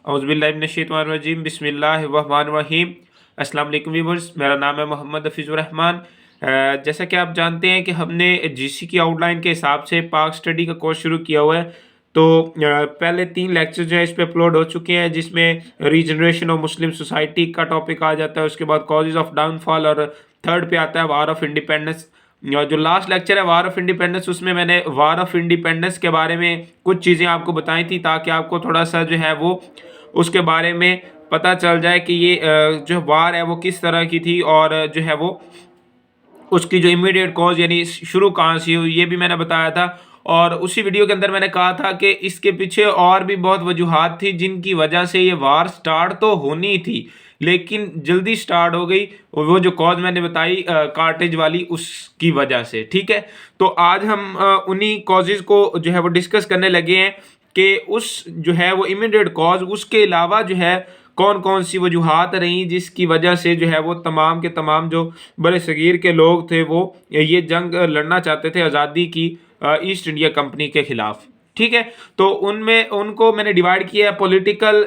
औज़ुबिल्लाहिमिनश्शैतानिर्रजीम बिस्मिल्लाहिर्रहमानिर्रहीम। अस्सलाम वालेकुम व्यूअर्स, मेरा नाम है मोहम्मद हफीज़ुर रहमान। जैसा कि आप जानते हैं कि हमने जीसी की आउटलाइन के हिसाब से पाक स्टडी का कोर्स शुरू किया हुआ है। तो पहले 3 लेक्चर जो है इस पे अपलोड हो चुके हैं, जिसमें रीजनरेशन ऑफ मुस्लिम सोसाइटी का टॉपिक आ जाता है, उसके बाद कॉजेज़ ऑफ डाउनफॉल, और थर्ड पे आता है वार ऑफ इंडिपेंडेंस। जो लास्ट लेक्चर है वार ऑफ इंडिपेंडेंस, उसमें मैंने वार ऑफ इंडिपेंडेंस के बारे में कुछ चीज़ें आपको बताई थी, ताकि आपको थोड़ा सा जो है वो उसके बारे में पता चल जाए कि ये जो वार है वो किस तरह की थी, और जो है वो उसकी जो इमीडिएट कॉज यानी शुरू कहाँ से हुई, ये भी मैंने बताया था। और उसी वीडियो के अंदर मैंने कहा था कि इसके पीछे और भी बहुत वजूहात थी, जिनकी वजह से ये वार स्टार्ट तो होनी थी लेकिन जल्दी स्टार्ट हो गई। वो जो कॉज मैंने बताई कार्टेज वाली, उसकी वजह से। ठीक है, तो आज हम उन्हीं कॉजेज को जो है वो डिस्कस करने लगे हैं कि उस जो है वो इमीडिएट कॉज, उसके अलावा जो है कौन कौन सी वजूहात रही जिसकी वजह से जो है वो तमाम के तमाम जो बड़े सगीर के लोग थे वो ये जंग लड़ना चाहते थे आज़ादी की ईस्ट इंडिया कंपनी के खिलाफ। ठीक है, तो उनमें उनको मैंने डिवाइड किया है पॉलिटिकल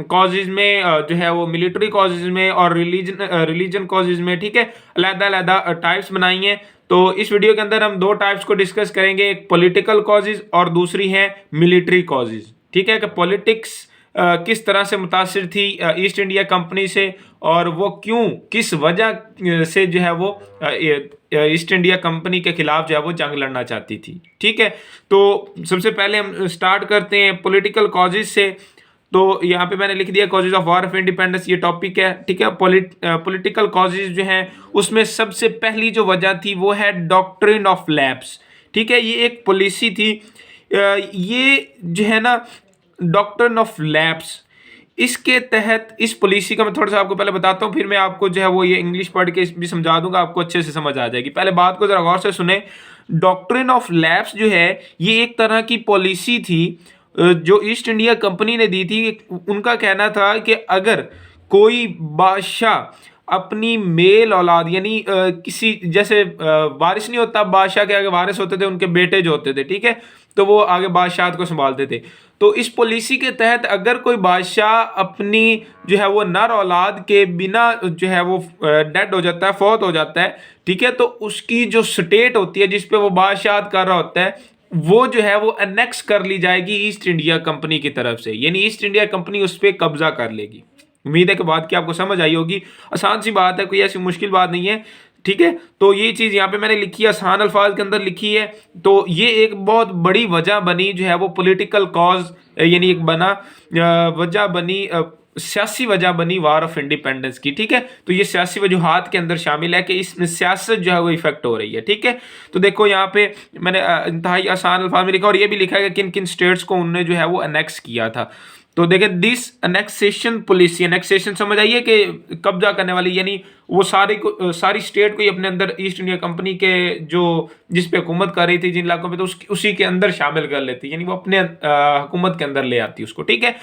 कॉजेज में, जो है वो मिलिट्री कॉजेज में, और रिलीजन कॉजेज में। ठीक है, अलग-अलग टाइप्स बनाई हैं। तो इस वीडियो के अंदर हम 2 टाइप्स को डिस्कस करेंगे, एक पॉलिटिकल कॉजेज और दूसरी है मिलिट्री कॉजेज। ठीक है, कि पॉलिटिक्स किस तरह से मुतासिर थी ईस्ट इंडिया कंपनी से, और वो क्यों, किस वजह से जो है वो ईस्ट इंडिया कंपनी के खिलाफ जो है वो जंग लड़ना चाहती थी। ठीक है, तो सबसे पहले हम स्टार्ट करते हैं पॉलिटिकल कॉजेज से। तो यहाँ पे मैंने लिख दिया causes of war of independence, ये टॉपिक है। ठीक है, पॉलिटिकल कॉजेज जो हैं उसमें सबसे पहली जो वजह थी वो है डॉक्ट्रिन ऑफ लैप्स। ठीक है, ये एक पॉलिसी थी, ये जो है ना डॉक्ट्रिन ऑफ लैप्स, इसके तहत इस पॉलिसी का मैं थोड़ा सा आपको पहले बताता हूँ, फिर मैं आपको जो है वो ये इंग्लिश पढ़ के भी समझा दूंगा, आपको अच्छे से समझ आ जाएगी। पहले बात को जरा गौर से सुने। डॉक्ट्रिन ऑफ लैप्स जो है ये एक तरह की पॉलिसी थी जो ईस्ट इंडिया कंपनी ने दी थी। उनका कहना था कि अगर कोई बादशाह अपनी मेल औलाद यानी किसी जैसे वारिस नहीं होता, बादशाह के आगे वारिस होते थे उनके बेटे जो होते थे, ठीक है, तो वो आगे बादशाह को संभालते थे। तो इस पॉलिसी के तहत अगर कोई बादशाह अपनी जो है वो नर औलाद के बिना जो है वो डेड हो जाता है, फौत हो जाता है, ठीक है, तो उसकी जो स्टेट होती है जिस पे वो बादशाह कर रहा होता है, वो जो है वो अनेक्स कर ली जाएगी ईस्ट इंडिया कंपनी की तरफ से, यानी ईस्ट इंडिया कंपनी उस पर कब्जा कर लेगी। उम्मीद है कि बात की आपको समझ आई होगी। आसान सी बात है, कोई ऐसी मुश्किल बात नहीं है। ठीक है, तो ये चीज़ यहाँ पे मैंने लिखी है, आसान अल्फाज के अंदर लिखी है। तो ये एक बहुत बड़ी वजह बनी जो है वो पॉलिटिकल कॉज, यानी एक बना वजह बनी, सियासी वजह बनी वार ऑफ इंडिपेंडेंस की। ठीक है, तो ये सियासी वजूहात के अंदर शामिल है कि इसमें सियासत जो है वो इफेक्ट हो रही है। ठीक है, तो देखो यहाँ पे मैंने इंतहाई आसान अल्फाज में लिखा, और ये भी लिखा है कि किन किन स्टेट्स को उन्होंने जो है वो अनेक्स किया था। तो देखें, दिस अनेक्सेशन पॉलिसी, अनेक्सेशन समझ आइए कि कब्जा करने वाली, यानी वो सारी स्टेट को ही अपने अंदर ईस्ट इंडिया कंपनी के जो जिस पे हुकूमत कर रही थी जिन इलाकों में, तो उसी के अंदर शामिल कर लेती, यानी वो अपने हुकूमत के अंदर ले आती उसको। ठीक है,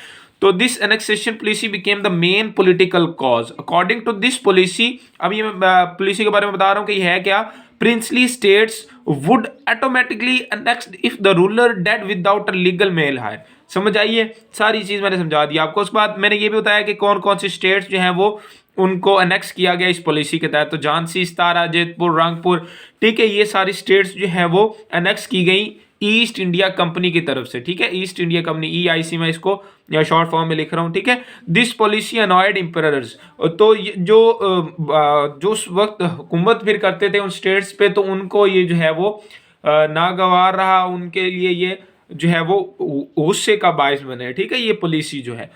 तो this annexation policy became the main political cause according to this policy। अब ये मैं पॉलिसी के बारे में बता रहा हूँ कि ये है क्या। princely states would automatically annexed if the ruler dead without a legal male heir। समझ आइए, सारी चीज मैंने समझा दी आपको। उसके बाद मैंने ये भी बताया कि कौन कौन सी स्टेट्स जो हैं वो उनको अनेक्स किया गया इस पॉलिसी के तहत। तो झांसी, सतारा, जैतपुर, रंगपुर, ठीक है, ये सारी स्टेट्स जो है वो अनेक्स की गई ईस्ट इंडिया कंपनी की तरफ से। ठीक है, ईस्ट इंडिया कंपनी, EIC, मैं इसको शॉर्ट फॉर्म में लिख रहा हूँ। ठीक है, दिस पॉलिसी अनॉयड इम्परर्स। तो जो उस वक्त हुकूमत फिर करते थे उन स्टेट्स पे, तो उनको ये जो है वो नागवार रहा, उनके लिए ये जो है वो गुस्से का बायस बने। ठीक है, ये पॉलिसी जो है,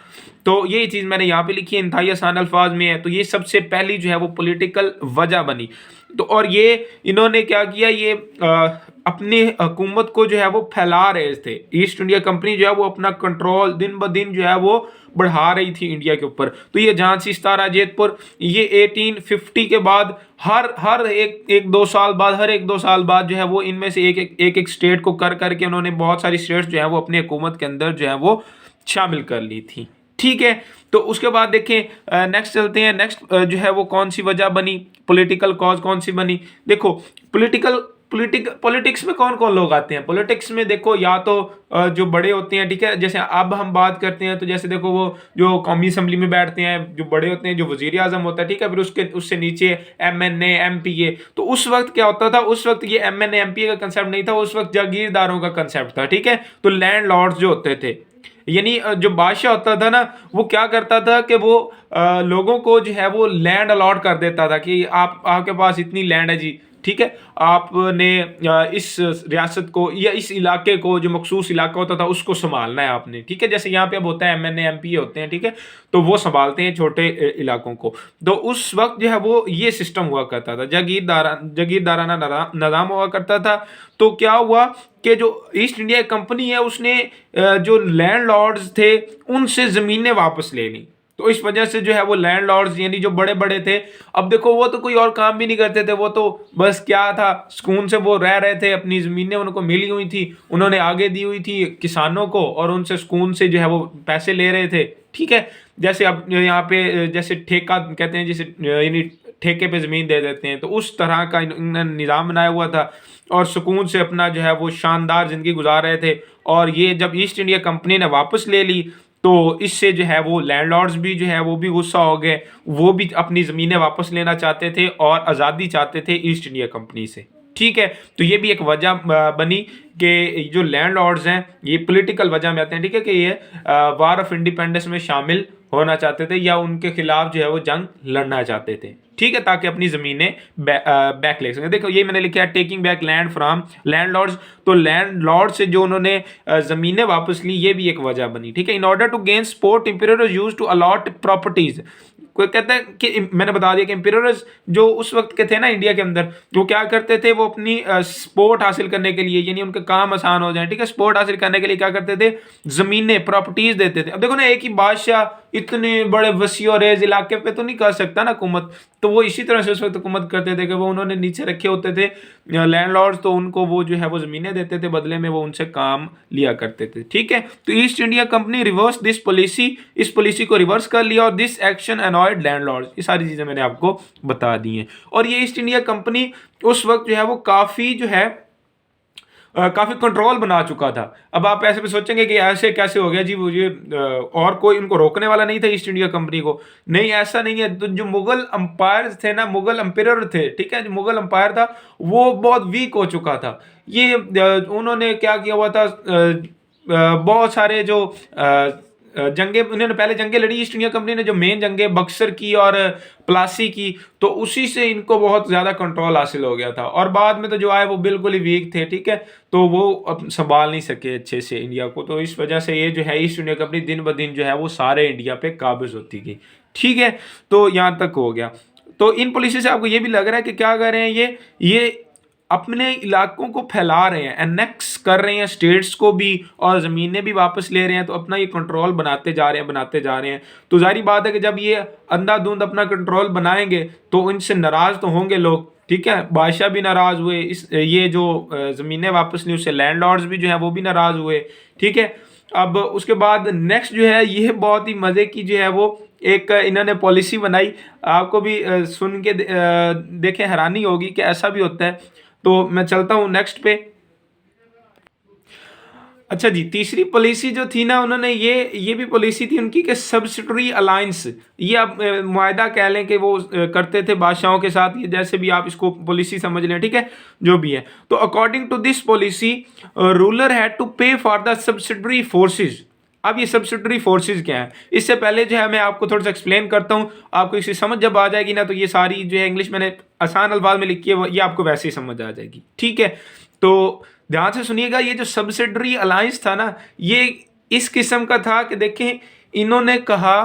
तो ये चीज़ मैंने यहाँ पे लिखी है, इंतहाई आसान अल्फाज में है। तो ये सबसे पहली जो है वो पॉलिटिकल वजह बनी। तो और ये इन्होंने क्या किया, ये अपनी हुकूमत को जो है वो फैला रहे थे। ईस्ट इंडिया कंपनी जो है वो अपना कंट्रोल दिन ब दिन जो है वो बढ़ा रही थी इंडिया के ऊपर। तो ये झांसी, सतारा, जैतपुर, ये 1850 के बाद हर एक दो साल बाद, हर एक दो साल बाद जो है वो इनमें से एक स्टेट को कर करके उन्होंने बहुत सारी स्टेट्स जो है वो अपनी हुकूमत के अंदर जो है वो शामिल कर ली थी। ठीक है, तो उसके बाद देखें, नेक्स्ट चलते हैं। नेक्स्ट जो है वो कौन सी वजह बनी, पॉलिटिकल कॉज कौन सी बनी। देखो, पॉलिटिकल पॉलिटिक्स में कौन कौन लोग आते हैं? पॉलिटिक्स में देखो, या तो जो बड़े होते हैं, ठीक है, जैसे अब हम बात करते हैं तो जैसे देखो वो जो कौमी असम्बली में बैठते हैं, जो बड़े होते हैं, जो वजीर आजम होता है, ठीक है, फिर उससे नीचे MNA MPA। तो उस वक्त क्या होता था, उस वक्त ये MNA MPA का कंसेप्ट नहीं था, उस वक्त जागीरदारों का कंसेप्ट था, ठीक है। तो लैंड लॉर्ड्स जो होते थे, यानी जो बादशाह होता था ना, वो क्या करता था कि वो लोगों को जो है वो लैंड अलॉट कर देता था कि आपके पास इतनी लैंड है जी, ठीक है, आपने इस रियासत को या इस इलाके को, जो मखसूस इलाका होता था, उसको संभालना है आपने, ठीक है। जैसे यहाँ पे अब होता है MNA MPA होते हैं, ठीक है, तो वो संभालते हैं छोटे इलाकों को। तो उस वक्त जो है वो ये सिस्टम हुआ करता था, जागीरदाराना निज़ाम हुआ करता था। तो क्या हुआ कि जो ईस्ट इंडिया कंपनी है, उसने जो लैंड लॉर्ड्स थे उनसे ज़मीनें वापस ले ली। तो इस वजह से जो है वो लैंड लॉर्ड्स, यानी जो बड़े बड़े थे, अब देखो वो तो कोई और काम भी नहीं करते थे, वो तो बस क्या था, सुकून से वो रह रहे थे, अपनी ज़मीनें उनको मिली हुई थी, उन्होंने आगे दी हुई थी किसानों को, और उनसे सुकून से जो है वो पैसे ले रहे थे, ठीक है। जैसे अब यहाँ पे जैसे ठेका कहते हैं, जैसे यानी ठेके पे ज़मीन दे देते हैं, तो उस तरह का इन्होंने निज़ाम बनाया हुआ था, और सुकून से अपना जो है वो शानदार ज़िंदगी गुजार रहे थे। और ये जब ईस्ट इंडिया कंपनी ने वापस ले ली, तो इससे जो है वो लैंडलॉर्ड्स भी जो है वो भी गुस्सा हो गए, वो भी अपनी ज़मीनें वापस लेना चाहते थे और आज़ादी चाहते थे ईस्ट इंडिया कंपनी से, ठीक है। तो ये भी एक वजह बनी कि जो लैंडलॉर्ड्स हैं ये पॉलिटिकल वजह में आते हैं, ठीक है, कि ये वार ऑफ इंडिपेंडेंस में शामिल होना चाहते थे, या उनके खिलाफ जो है वो जंग लड़ना चाहते थे, ठीक है, ताकि अपनी ज़मीनें बैक ले सकें। देखो ये मैंने लिखा है taking back land from landlords. तो लैंडलॉर्ड से जो उन्होंने ज़मीनें वापस ली, ये भी एक वजह बनी, ठीक है। In order to gain support, emperor used to allot properties. कोई कहता है कि मैंने बता दिया कि इंपीरियर्स जो उस वक्त के थे ना इंडिया के अंदर, वो क्या करते थे, वो अपनी सपोर्ट हासिल करने के लिए, यानी उनके काम आसान हो जाए, ठीक है, सपोर्ट हासिल करने के लिए क्या करते थे, ज़मीनें, प्रॉपर्टीज देते थे। अब देखो ना, एक ही बादशाह इतने बड़े वसी और रेज इलाके पे तो नहीं कर सकता ना हुकूमत, तो वो इसी तरह से उस वक्त हुकूमत करते थे कि वो उन्होंने नीचे रखे होते थे लैंडलॉर्ड्स, तो उनको वो जो है वो ज़मीनें देते थे, बदले में वो उनसे काम लिया करते थे, ठीक है। तो east India company reverse this policy, इस पॉलिसी को रिवर्स कर लिया, और दिस एक्शन अनॉयड लैंडलॉर्ड्स। ये सारी चीज़ें मैंने आपको बता दी हैं। और ये ईस्ट इंडिया कंपनी उस वक्त जो है वो काफ़ी जो है काफ़ी कंट्रोल बना चुका था। अब आप ऐसे भी सोचेंगे कि ऐसे कैसे हो गया जी, वो ये और कोई उनको रोकने वाला नहीं था ईस्ट इंडिया कंपनी को? नहीं, ऐसा नहीं है। तो जो मुगल अंपायर थे ना, मुगल अंपायर थे, ठीक है, जो मुगल अंपायर था वो बहुत वीक हो चुका था। ये उन्होंने क्या किया हुआ था, बहुत सारे जो जंगे, उन्होंने पहले जंगे लड़ी ईस्ट इंडिया कंपनी ने, जो मेन जंगे बक्सर की और प्लासी की, तो उसी से इनको बहुत ज़्यादा कंट्रोल हासिल हो गया था। और बाद में तो जो आए वो बिल्कुल ही वीक थे, ठीक है, तो वो अब संभाल नहीं सके अच्छे से इंडिया को। तो इस वजह से ये जो है ईस्ट इंडिया कंपनी दिन ब दिन जो है वो सारे इंडिया पे काबिज होती गई, ठीक है। तो यहाँ तक हो गया। तो इन पॉलिसी से आपको ये भी लग रहा है कि क्या कर रहे हैं, ये अपने इलाकों को फैला रहे हैं, एनेक्स कर रहे हैं स्टेट्स को भी, और ज़मीनें भी वापस ले रहे हैं। तो अपना ये कंट्रोल बनाते जा रहे हैं, बनाते जा रहे हैं। तो जाहिर बात है कि जब ये अंधाधुंध अपना कंट्रोल बनाएंगे तो इनसे नाराज़ तो होंगे लोग, ठीक है। बादशाह भी नाराज़ हुए, ये जो ज़मीनें वापस ली उससे लैंडलॉर्ड्स भी जो है वो भी नाराज़ हुए, ठीक है। अब उसके बाद नेक्स्ट जो है, ये बहुत ही मज़े की जो है वो एक इन्होंने पॉलिसी बनाई। आपको भी सुन के देखें हैरानी होगी कि ऐसा भी होता है। तो मैं चलता हूँ नेक्स्ट पे। अच्छा जी, तीसरी पॉलिसी जो थी ना, उन्होंने ये भी पॉलिसी थी उनकी कि सब्सिडरी अलायंस। ये आप मुआहदा कह लें कि वो करते थे बादशाहों के साथ, ये जैसे भी आप इसको पॉलिसी समझ लें, ठीक है, जो भी है। तो according to this policy, ruler had to pay for the subsidiary forces. अब ये सब्सिडरी फोर्सेज क्या है, इससे पहले जो है मैं आपको थोड़ा सा एक्सप्लेन करता हूँ। आपको इसी समझ जब आ जाएगी ना, तो ये सारी जो है इंग्लिश मैंने आसान अल्फाज में लिखी है, वो ये आपको वैसे ही समझ आ जाएगी, ठीक है। तो ध्यान से सुनिएगा, ये जो सब्सिडरी अलायंस था ना, ये इस किस्म का था कि देखें, इन्होंने कहा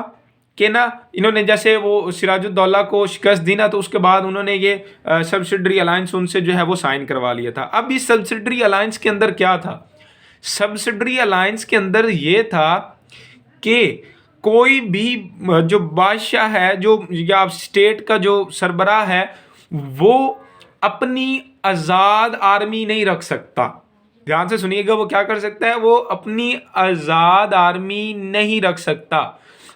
कि ना, इन्होंने जैसे वो सिराजुद्दौला को शिकस्त दी ना, तो उसके बाद उन्होंने ये सब्सिडरी अलायंस उनसे जो है वो साइन करवा लिया था। अब इस सब्सिडरी अलायंस के अंदर क्या था, सब्सिडरी अलायंस के अंदर ये था कि कोई भी जो बादशाह है, जो या स्टेट का जो सरबराह है, वो अपनी आज़ाद आर्मी नहीं रख सकता। ध्यान से सुनिएगा, वो क्या कर सकता है, वो अपनी आज़ाद आर्मी नहीं रख सकता।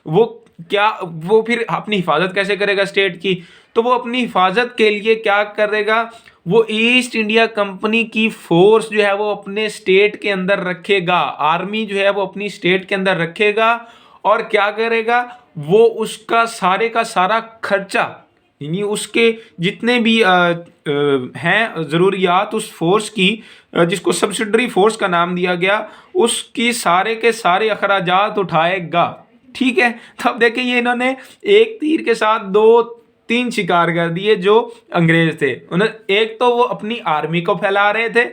वो क्या, वो फिर अपनी हिफाजत कैसे करेगा स्टेट की? तो वो अपनी हिफाजत के लिए क्या करेगा, वो ईस्ट इंडिया कंपनी की फोर्स जो है वो अपने स्टेट के अंदर रखेगा, आर्मी जो है वो अपनी स्टेट के अंदर रखेगा और क्या करेगा, वो उसका सारे का सारा खर्चा, यानी उसके जितने भी हैं ज़रूरियात उस फोर्स की, जिसको सब्सिडरी फोर्स का नाम दिया गया, उसकी सारे के सारे अखराजात उठाएगा। ठीक है, तब देखिए ये इन्होंने एक तीर के साथ दो तीन शिकार कर दिए जो अंग्रेज थे। उन्हें एक तो वो अपनी आर्मी को फैला रहे थे,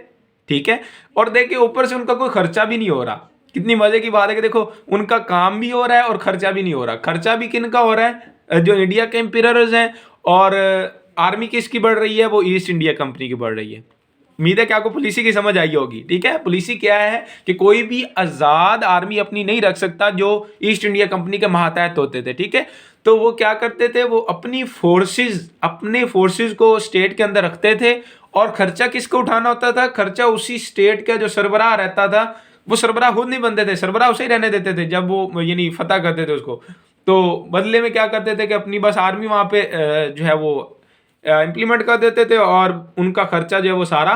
ठीक है, और देखिए ऊपर से उनका कोई खर्चा भी नहीं हो रहा। कितनी मजे की बात है कि देखो उनका काम भी हो रहा है और खर्चा भी नहीं हो रहा। खर्चा भी किन का हो रहा है, जो इंडिया के एम्पियर्स हैं, और आर्मी किसकी बढ़ रही है, वो ईस्ट इंडिया कंपनी की बढ़ रही है। उम्मीद है कि आपको पॉलिसी की समझ आई होगी। ठीक है, पॉलिसी क्या है कि कोई भी आजाद आर्मी अपनी नहीं रख सकता जो ईस्ट इंडिया कंपनी के मातहत होते थे। ठीक है, तो वो क्या करते थे, वो अपनी अपने फोर्सेस को स्टेट के अंदर रखते थे और खर्चा किसको उठाना होता था, खर्चा उसी स्टेट का जो सरबराह रहता था, वो सरबराह खुद नहीं बनते थे, सरबराह उसे ही रहने देते थे जब वो यानी फतह करते थे उसको। तो बदले में क्या करते थे कि अपनी बस आर्मी वहां पे जो है वो इम्प्लीमेंट कर देते थे और उनका खर्चा जो है वो सारा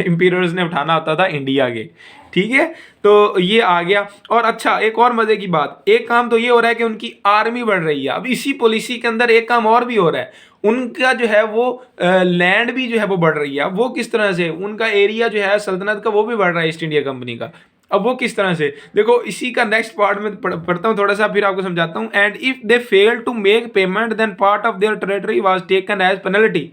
इंपीरियर्स ने उठाना होता था इंडिया के। ठीक है, तो ये आ गया। और अच्छा, एक और मजे की बात, एक काम तो ये हो रहा है कि उनकी आर्मी बढ़ रही है। अब इसी पॉलिसी के अंदर एक काम और भी हो रहा है, उनका जो है वो लैंड भी जो है वो बढ़ रही है। अब वो किस तरह से, उनका एरिया जो है सल्तनत का वो भी बढ़ रहा है ईस्ट इंडिया कंपनी का। अब वो किस तरह से, देखो इसी का नेक्स्ट पार्ट में पढ़ता हूँ थोड़ा सा, फिर आपको समझाता हूँ। And if they fail to make payment then part of their territory was taken as penalty.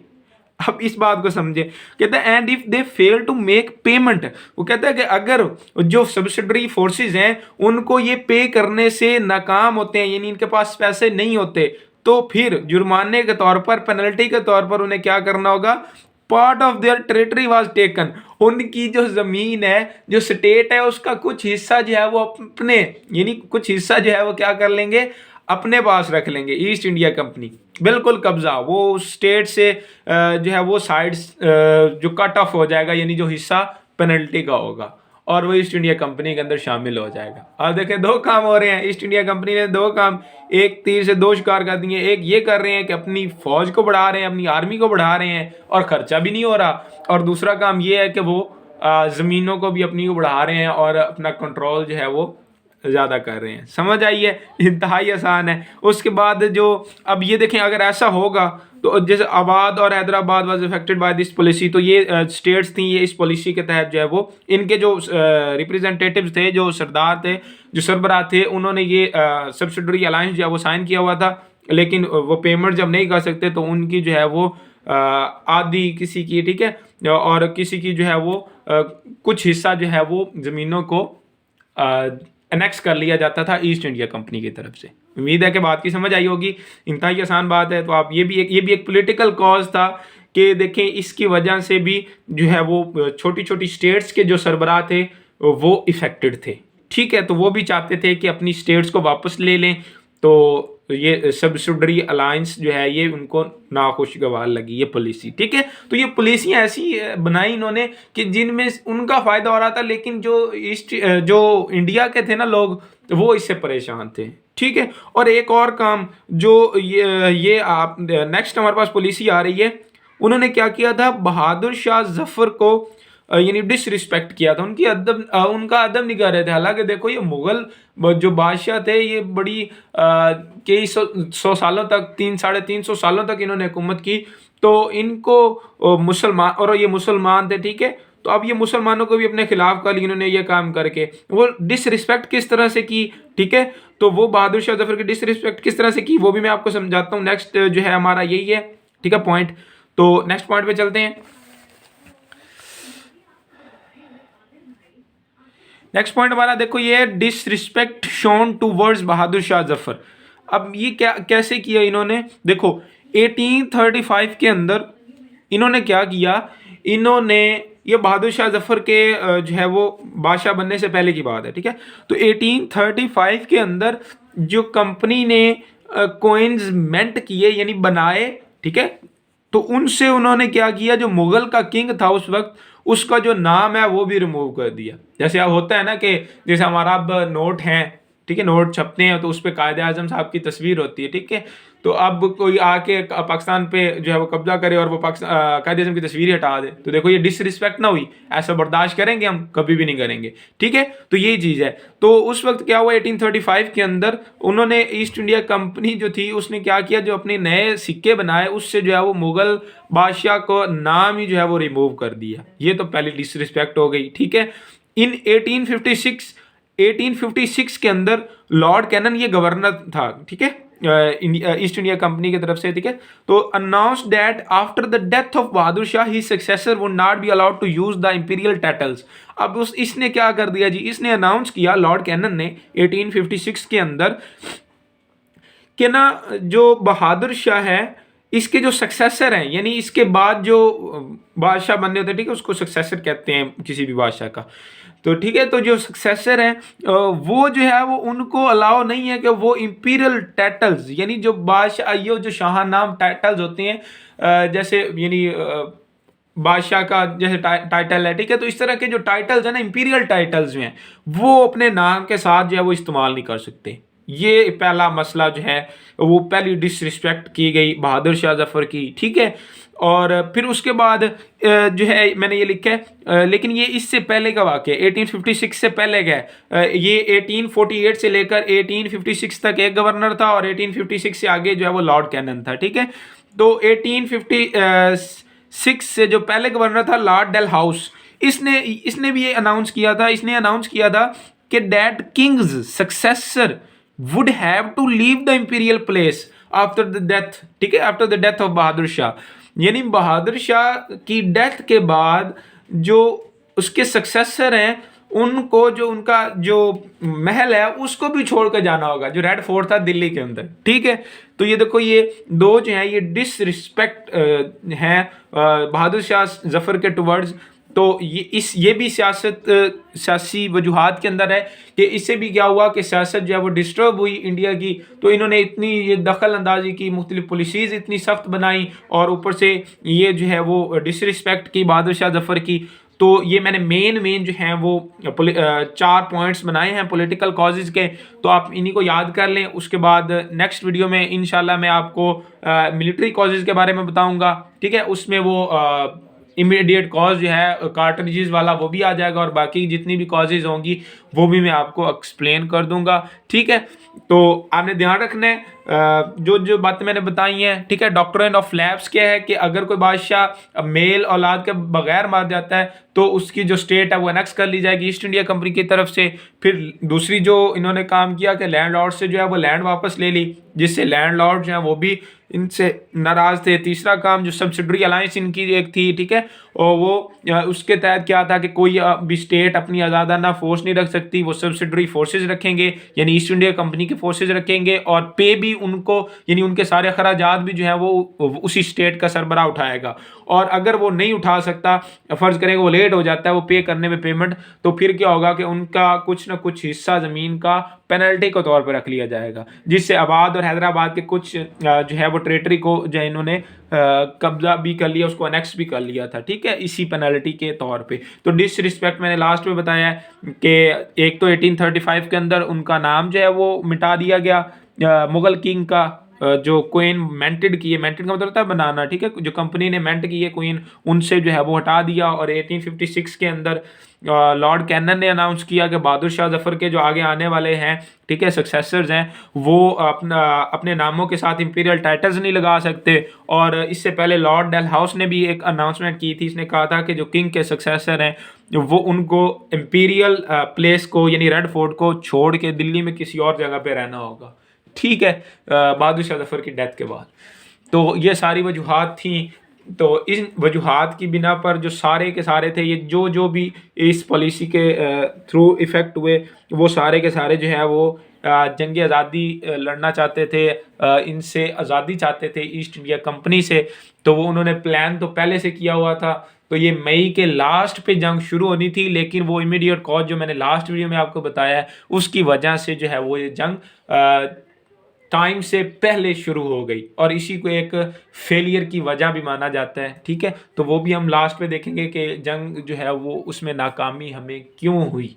अब इस बात को समझे, कहता है and if they fail to make payment, वो कहता है कि अगर जो सब्सिडरी फोर्सेस हैं उनको ये पे करने से नाकाम होते हैं, यानी इनके पास पैसे नहीं होते, तो फिर जुर्माने के तौर पर, पेनल्टी के तौर पर उन्हें क्या करना होगा, part of their territory was taken, उनकी जो जमीन है, जो स्टेट है, उसका कुछ हिस्सा जो है वो अपने, यानी कुछ हिस्सा जो है वो क्या कर लेंगे, अपने पास रख लेंगे ईस्ट इंडिया कंपनी। बिल्कुल कब्जा, वो स्टेट से जो है वो साइड्स जो कट ऑफ हो जाएगा, यानी जो हिस्सा पेनल्टी का होगा, और वो ईस्ट इंडिया कंपनी के अंदर शामिल हो जाएगा। अब देखें दो काम हो रहे हैं, ईस्ट इंडिया कंपनी ने दो काम, एक तीर से दो शिकार कर दिए। एक ये कर रहे हैं कि अपनी फौज को बढ़ा रहे हैं, अपनी आर्मी को बढ़ा रहे हैं और खर्चा भी नहीं हो रहा, और दूसरा काम ये है कि वो ज़मीनों को भी अपनी को बढ़ा रहे हैं और अपना कंट्रोल जो है वो ज़्यादा कर रहे हैं। समझ आई है, इंतहाई आसान है। उसके बाद जो, अब ये देखें अगर ऐसा होगा तो जैसे अवध और Hyderabad was affected by this policy, तो ये स्टेट्स थी, ये इस पॉलिसी के तहत जो है वो इनके जो रिप्रेजेंटेटिव्स थे, जो सरदार थे, जो सरबराह थे, उन्होंने ये सब्सिडरी अलायंस जो है वो साइन किया हुआ था। लेकिन वो पेमेंट जब नहीं कर सकते तो उनकी जो है वो आधी किसी की, ठीक है, और किसी की जो है वो कुछ हिस्सा जो है वो ज़मीनों को एनेक्स कर लिया जाता था ईस्ट इंडिया कंपनी की तरफ से। उम्मीद है कि बात की समझ आई होगी, इंतहाई आसान बात है। तो आप ये भी एक पॉलिटिकल कॉज था कि देखें इसकी वजह से भी जो है वो छोटी छोटी स्टेट्स के जो सरबराह थे वो इफेक्टेड थे। ठीक है, तो वो भी चाहते थे कि अपनी स्टेट्स को वापस ले लें, तो ये सब्सिडरी अलायंस जो है ये उनको नाखुशगवार लगी ये पॉलिसी। ठीक है, तो ये पॉलिसियाँ ऐसी बनाई इन्होंने कि जिनमें उनका फायदा हो रहा था, लेकिन जो इंडिया के थे ना लोग, वो इससे परेशान थे। ठीक है, और एक और काम जो ये आप नेक्स्ट हमारे पास पॉलिसी आ रही है, उन्होंने क्या किया था, बहादुर शाह जफर को यानी डिसरिस्पेक्ट किया था, उनका अदब नहीं कर रहे थे। हालांकि देखो ये मुगल जो बादशाह थे, ये बड़ी कई सौ सालों तक, 300-350 सालों तक इन्होंने हुकूमत की, तो इनको मुसलमान, और ये मुसलमान थे, ठीक है, तो अब ये मुसलमानों को भी अपने खिलाफ कर लिया इन्होंने ये काम करके। वो डिसरिस्पेक्ट किस तरह से की, ठीक है, तो वो बहादुर शाह जफर की डिसरिस्पेक्ट किस तरह से की वो भी मैं आपको समझाता हूँ। नेक्स्ट जो है हमारा यही है, ठीक है, पॉइंट। तो नेक्स्ट पॉइंट पे चलते हैं। नेक्स्ट पॉइंट हमारा देखो ये है disrespect shown towards Bahadur Shah Zafar. अब ये क्या कैसे किया इन्होंने, देखो 1835 के अंदर इन्होंने क्या किया, इन्होंने ये बहादुर शाह जफर के जो है वो बादशाह बनने से पहले की बात है, ठीक है, तो 1835 के अंदर जो कंपनी ने कोइंस मेंट किए यानी बनाए, ठीक है, तो उनसे उन्होंने क्या किया, जो मुगल का किंग था उस वक्त, उसका जो नाम है वो भी रिमूव कर दिया। जैसे अब होता है ना कि जैसे हमारा अब नोट हैं, ठीक है, नोट छपते हैं तो उस पे कायदे आजम साहब की तस्वीर होती है, ठीक है। तो अब कोई आके पाकिस्तान पे जो है वो कब्जा करे और वो कायदे आजम की तस्वीर ही हटा दे, तो देखो ये डिसरिस्पेक्ट ना हुई, ऐसा बर्दाश्त करेंगे हम? कभी भी नहीं करेंगे, ठीक है। तो ये चीज़ है। तो उस वक्त क्या हुआ, 1835 के अंदर उन्होंने ईस्ट इंडिया कंपनी जो थी उसने क्या किया, जो अपने नए सिक्के बनाए उससे जो है वो मुगल बादशाह को नाम ही जो है वो रिमूव कर दिया। ये तो पहली डिसरिस्पेक्ट हो गई, ठीक है। इन 1856 के अंदर लॉर्ड कैनन ये गवर्नर था, ठीक है, ईस्ट इंडिया कंपनी की तरफ से, ठीक है। तो announce that after the death of Bahadur Shah his successor would not be allowed to use the imperial titles. अब इसने क्या कर दिया जी, इसने अनाउंस किया, लॉर्ड कैनन ने 1856 के अंदर कि ना जो बहादुर शाह है इसके जो सक्सेसर हैं, यानी इसके बाद जो बादशाह बनने होते हैं, ठीक है, उसको सक्सेसर कहते हैं किसी भी बादशाह का। तो ठीक है, तो जो सक्सेसर हैं वो जो है वो उनको अलाउ नहीं है कि वो इंपीरियल टाइटल्स, यानी जो बादशाह ये जो शाह नाम टाइटल्स होते हैं, जैसे यानी बादशाह का जैसे टाइटल है, ठीक है, तो इस तरह के जो टाइटल्स हैं ना, इंपीरियल टाइटल्स में वो अपने नाम के साथ जो है वो इस्तेमाल नहीं कर सकते। ये पहला मसला जो है वो पहली डिसरिस्पेक्ट की गई बहादुर शाह जफर की, ठीक है। और फिर उसके बाद जो है मैंने ये लिखा है, लेकिन ये इससे पहले का वाक़या 1856 से पहले का है। ये 1848 से लेकर 1856 तक एक गवर्नर था और 1856 से आगे जो है वो लॉर्ड कैनन था, ठीक है। तो 1856 से जो पहले गवर्नर था लॉर्ड डेल हाउस, इसने भी ये अनाउंस किया था, इसने अनाउंस किया था कि that king's successor would have to leave the imperial place after the death, ठीक है, after the death of Bahadur Shah. यानी बहादुर शाह की डेथ के बाद जो उसके सक्सेसर हैं उनको जो उनका जो महल है उसको भी छोड़कर जाना होगा, जो रेड फोर्ट था दिल्ली के अंदर, ठीक है। तो ये देखो ये दो जो है ये डिसरिस्पेक्ट है बहादुर शाह जफर के टुवर्ड्स। तो ये भी सियासी वजूहात के अंदर है कि इससे भी क्या हुआ कि सियासत जो है वो डिस्टर्ब हुई इंडिया की। तो इन्होंने इतनी ये दखल अंदाजी की, मुख्तलिफ पॉलिसीज़ इतनी सख्त बनाई और ऊपर से ये जो है वो डिसरिस्पेक्ट की बहादुर शाह जफर की। तो ये मैंने मेन जो हैं वो 4 पॉइंट्स बनाए हैं पॉलिटिकल कॉजेज़ के, तो आप इन्हीं को याद कर लें। उसके बाद नेक्स्ट वीडियो में इंशाल्लाह मैं आपको मिलिट्री कॉजेज़ के बारे में बताऊंगा, ठीक है। उसमें वो इमीडिएट कॉज जो है कार्टरिजेस वाला वो भी आ जाएगा और बाकी जितनी भी कॉजेज होंगी वो भी मैं आपको एक्सप्लेन कर दूंगा, ठीक है। तो आपने ध्यान रखना है जो बातें मैंने बताई हैं, ठीक है। डॉक्ट्रिन ऑफ लैप्स क्या है कि अगर कोई बादशाह मेल औलाद के बगैर मार जाता है तो उसकी जो स्टेट है वो एनेक्स कर ली जाएगी ईस्ट इंडिया कंपनी की तरफ से। फिर दूसरी जो इन्होंने काम किया कि लैंडलॉर्ड से जो है वो लैंड वापस ले ली, जिससे लैंडलॉर्ड जो है वो भी इनसे नाराज थे। तीसरा काम जो सब्सिडरी अलायंस इनकी एक थी, ठीक है, और वो उसके तहत क्या था कि कोई भी स्टेट अपनी आज़ादाना फोर्स नहीं रख सकती, वो सब्सिडरी फोर्सेज रखेंगे, यानी ईस्ट इंडिया कंपनी के फोर्सेज रखेंगे और पे भी उनको, यानी उनके सारे खराजात भी जो है वो उसी स्टेट का सरबराह उठाएगा। और अगर वो नहीं उठा सकता, फर्ज करें वो लेट हो जाता है वो पे करने में पेमेंट, तो फिर क्या होगा कि उनका कुछ ना कुछ हिस्सा ज़मीन का पेनल्टी के तौर पर रख लिया जाएगा, जिससे आबाद और हैदराबाद के कुछ जो है वो टेरेटरी को जो इन्होंने कब्जा भी कर लिया, उसको अनेक्स भी कर लिया था, ठीक है, इसी पेनल्टी के तौर पे। तो डिसरिस्पेक्ट मैंने लास्ट में बताया है कि एक तो 1835 के अंदर उनका नाम जो है वो मिटा दिया गया मुगल किंग का, जो क्वीन मेंटेड की है, मेंटेड का मतलब होता है बनाना, ठीक है, जो कंपनी ने मेंट की है क्वीन, उनसे जो है वो हटा दिया। और 1856 के अंदर लॉर्ड कैनन ने अनाउंस किया कि बहादुर शाह जफर के जो आगे आने वाले हैं, ठीक है, सक्सेसर्स हैं, वो अपने नामों के साथ इंपीरियल टाइटल्स नहीं लगा सकते। और इससे पहले लॉर्ड डेल हाउस ने भी एक अनाउंसमेंट की थी, इसने कहा था कि जो किंग के सक्सेसर हैं वो उनको इंपीरियल प्लेस को यानी रेड फोर्ट को छोड़ के दिल्ली में किसी और जगह पे रहना होगा, ठीक है, बहादुर शाह जफर की डेथ के बाद। तो ये सारी वजूहात थी। तो इन वजूहात की बिना पर जो सारे के सारे थे, ये जो भी इस पॉलिसी के थ्रू इफ़ेक्ट हुए, वो सारे के सारे जो है वो जंग आज़ादी लड़ना चाहते थे, इनसे आज़ादी चाहते थे ईस्ट इंडिया कंपनी से। तो वो उन्होंने प्लान तो पहले से किया हुआ था। तो ये मई के लास्ट पे जंग शुरू होनी थी, लेकिन वो इमीडिएट कॉज जो मैंने लास्ट वीडियो में आपको बताया है उसकी वजह से जो है वो ये जंग टाइम से पहले शुरू हो गई और इसी को एक फेलियर की वजह भी माना जाता है, ठीक है। तो वो भी हम लास्ट में देखेंगे कि जंग जो है वो उसमें नाकामी हमें क्यों हुई।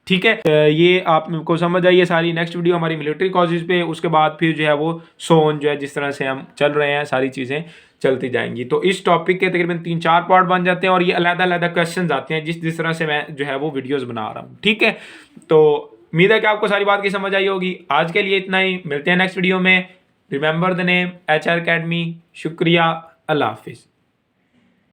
ठीक है। ये आपको समझ आई है सारी। नेक्स्ट वीडियो हमारी मिलिट्री कॉजेज पे, उसके बाद फिर जो है वो सोन जो है जिस तरह से हम चल रहे हैं सारी चीज़ें चलती जाएंगी। तो इस टॉपिक के तकरीबन 3-4 पार्ट बन जाते हैं और ये अलग-अलग क्वेश्चंस आते हैं जिस तरह से मैं जो है वो वीडियोस बना रहा हूँ। ठीक है, तो उम्मीद है कि आपको सारी बात की समझ आई होगी। आज के लिए इतना ही, मिलते हैं नेक्स्ट वीडियो में। Remember the name HR academy. शुक्रिया, अल्लाह हाफिज़।